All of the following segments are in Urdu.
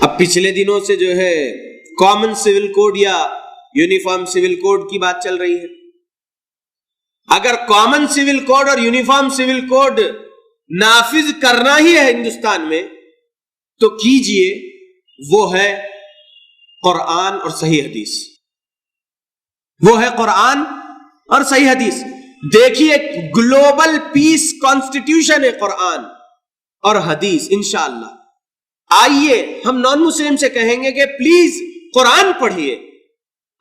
اب پچھلے دنوں سے جو ہے کامن سول کوڈ یا یونیفارم سول کوڈ کی بات چل رہی ہے. اگر کامن سول کوڈ اور یونیفارم سول کوڈ نافذ کرنا ہی ہے ہندوستان میں تو کیجئے، وہ ہے قرآن اور صحیح حدیث. وہ ہے قرآن اور صحیح حدیث. دیکھیے گلوبل پیس کانسٹیٹیوشن ہے قرآن اور حدیث. انشاءاللہ آئیے ہم نان مسلم سے کہیں گے کہ پلیز قرآن پڑھیے،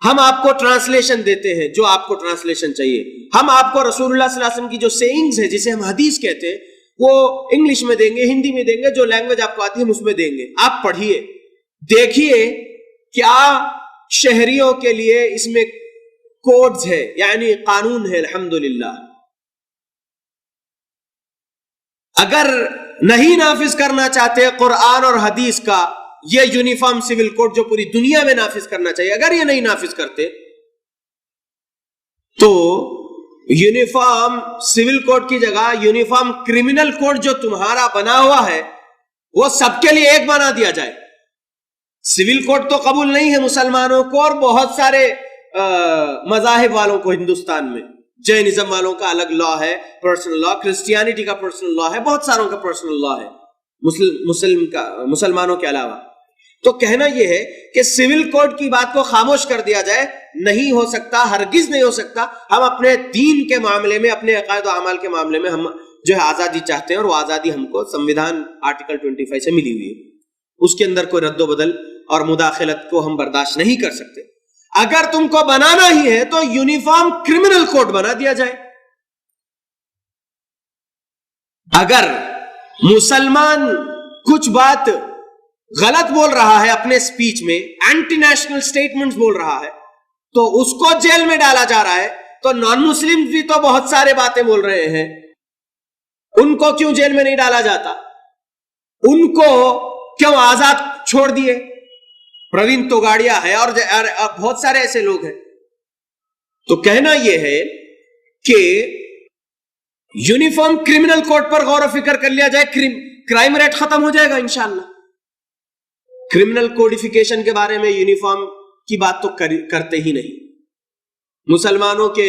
ہم آپ کو ٹرانسلیشن دیتے ہیں جو آپ کو ٹرانسلیشن چاہیے. ہم آپ کو رسول اللہ صلی اللہ علیہ وسلم کی جو سیئنگز ہیں جسے ہم حدیث کہتے ہیں وہ انگلش میں دیں گے، ہندی میں دیں گے، جو لینگویج آپ کو آتی ہے ہم اس میں دیں گے. آپ پڑھیے، دیکھیے کیا شہریوں کے لیے اس میں کوڈز ہے، یعنی قانون ہے. الحمدللہ اگر نہیں نافذ کرنا چاہتے قرآن اور حدیث کا یہ یونیفارم سول کوڈ جو پوری دنیا میں نافذ کرنا چاہیے، اگر یہ نہیں نافذ کرتے تو یونیفارم سول کوڈ کی جگہ یونیفارم کرمنل کوڈ جو تمہارا بنا ہوا ہے وہ سب کے لیے ایک بنا دیا جائے. سول کوڈ تو قبول نہیں ہے مسلمانوں کو اور بہت سارے مذاہب والوں کو. ہندوستان میں جینزم والوں کا الگ لا ہے، پرسنل لا، کرسچینٹی کا پرسنل لا ہے، بہت ساروں کا پرسنل لا ہے مسلمانوں کے علاوہ. تو کہنا یہ ہے کہ سول کوڈ کی بات کو خاموش کر دیا جائے. نہیں ہو سکتا، ہرگز نہیں ہو سکتا. ہم اپنے دین کے معاملے میں، اپنے عقائد و اعمال کے معاملے میں ہم جو ہے آزادی چاہتے ہیں اور وہ آزادی ہم کو سنویدھان آرٹیکل 25 سے ملی ہوئی ہے. اس کے اندر کوئی رد و بدل اور مداخلت کو ہم برداشت نہیں کر سکتے. اگر تم کو بنانا ہی ہے تو یونیفارم کرمنل کوڈ بنا دیا جائے. اگر مسلمان کچھ بات غلط بول رہا ہے اپنے سپیچ میں، اینٹی نیشنل سٹیٹمنٹس بول رہا ہے تو اس کو جیل میں ڈالا جا رہا ہے. تو نان مسلم بھی تو بہت سارے باتیں بول رہے ہیں، ان کو کیوں جیل میں نہیں ڈالا جاتا؟ ان کو کیوں آزاد چھوڑ دیے؟ پروین توگاڑیا ہے اور بہت سارے ایسے لوگ ہیں. تو کہنا یہ ہے کہ یونیفارم کرمنل کوڈ پر غور و فکر کر لیا جائے، کرائم ریٹ ختم ہو جائے گا انشاءاللہ. کرمنل کوڈیفیکیشن کے بارے میں یونیفارم کی بات تو کرتے ہی نہیں. مسلمانوں کے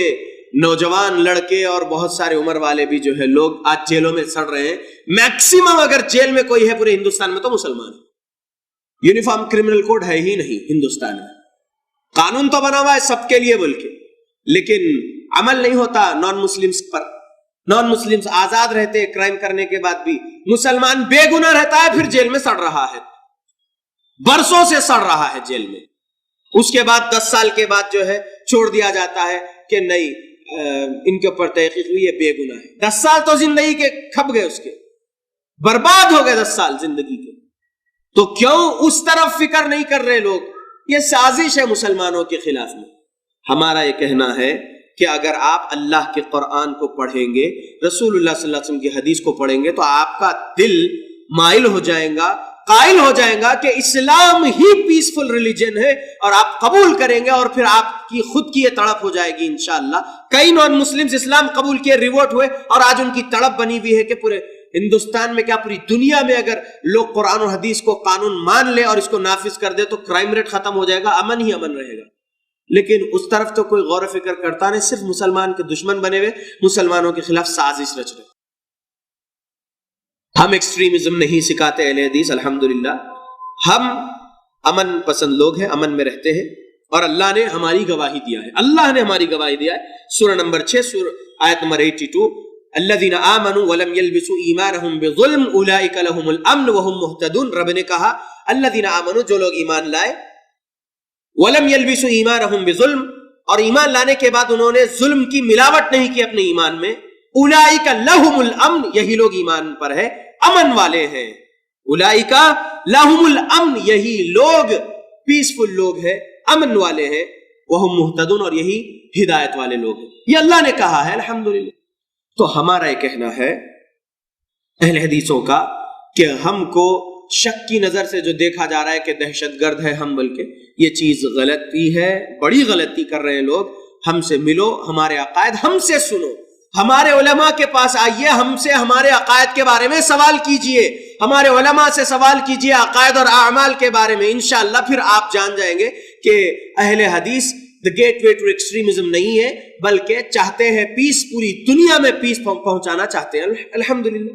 نوجوان لڑکے اور بہت سارے عمر والے بھی جو ہے لوگ آج جیلوں میں سڑ رہے ہیں. میکسیمم اگر جیل میں کوئی ہے پورے ہندوستان میں تو مسلمان ہے. یونیفارم کرمنل کوڈ ہے ہی نہیں ہندوستان میں. قانون تو بنا ہوا ہے سب کے لیے بلکہ، لیکن عمل نہیں ہوتا نان مسلمز پر. نان مسلمز آزاد رہتے ہیں کرائم کرنے کے بعد بھی. مسلمان بے گناہ رہتا ہے پھر جیل میں سڑ رہا ہے، برسوں سے سڑ رہا ہے جیل میں. اس کے بعد 10 سال کے بعد جو ہے چھوڑ دیا جاتا ہے کہ نہیں ان کے اوپر تحقیق ہوئی ہے، بے گناہ ہے. 10 سال تو زندگی کے کھپ گئے، اس کے برباد ہو گئے 10 سال زندگی کے. تو کیوں اس طرف فکر نہیں کر رہے لوگ؟ یہ سازش ہے مسلمانوں کے خلاف میں. ہمارا یہ کہنا ہے کہ اگر آپ اللہ کے قرآن کو پڑھیں گے، رسول اللہ صلی اللہ علیہ وسلم کی حدیث کو پڑھیں گے تو آپ کا دل مائل ہو جائے گا، قائل ہو جائے گا کہ اسلام ہی پیسفل ریلیجن ہے اور آپ قبول کریں گے. اور پھر آپ کی خود کی یہ تڑپ ہو جائے گی انشاءاللہ. کئی نان مسلمز اسلام قبول کیے، ریورٹ ہوئے اور آج ان کی تڑپ بنی ہوئی ہے کہ پورے ہندوستان میں کیا پوری دنیا میں اگر لوگ قرآن اور حدیث کو قانون مان لے اور اس کو نافذ کر دے تو کرائم ریٹ ختم ہو جائے گا، امن ہی امن رہے گا. لیکن اس طرف تو کوئی غور و فکر کرتا نہیں، صرف مسلمان کے دشمن بنے ہوئے، مسلمانوں کے خلاف سازش رچ رہے. ہم ایکسٹریمزم نہیں سکھاتے اہل حدیث، الحمدللہ ہم امن پسند لوگ ہیں، امن میں رہتے ہیں اور اللہ نے ہماری گواہی دیا ہے. اللہ نے ہماری گواہی دیا ہے. سورہ نمبر 6 آیت نمبر 82، الذین آمنوا ولم یلبسوا ایمانہم بظلم اولئک لہم الامن وہم مہتدون. رب نے کہا الذین آمنوا، جو لوگ ایمان لائے، ولم یلبسوا ایمانہم بظلم، اور ایمان لانے کے بعد انہوں نے ظلم کی ملاوٹ نہیں کی اپنے ایمان میں، اولئک لہم الامن، یہی لوگ ایمان پر ہے، امن والے ہیں. اولئک لہم الامن، یہی لوگ پیسفل لوگ ہیں، امن والے ہیں، وہم مہتدون، اور یہی ہدایت والے لوگ ہیں. یہ اللہ نے کہا ہے الحمدللہ. تو ہمارا یہ کہنا ہے اہل حدیثوں کا کہ ہم کو شک کی نظر سے جو دیکھا جا رہا ہے کہ دہشت گرد ہے ہم، بلکہ یہ چیز غلطی ہے، بڑی غلطی کر رہے ہیں لوگ. ہم سے ملو، ہمارے عقائد ہم سے سنو، ہمارے علماء کے پاس آئیے، ہم سے ہمارے عقائد کے بارے میں سوال کیجئے. ہمارے علماء سے سوال کیجئے عقائد اور اعمال کے بارے میں، انشاءاللہ پھر آپ جان جائیں گے کہ اہل حدیث the gateway to extremism نہیں ہے، بلکہ چاہتے ہیں پیس، پوری دنیا میں پیس پہنچانا چاہتے ہیں. الحمدللہ.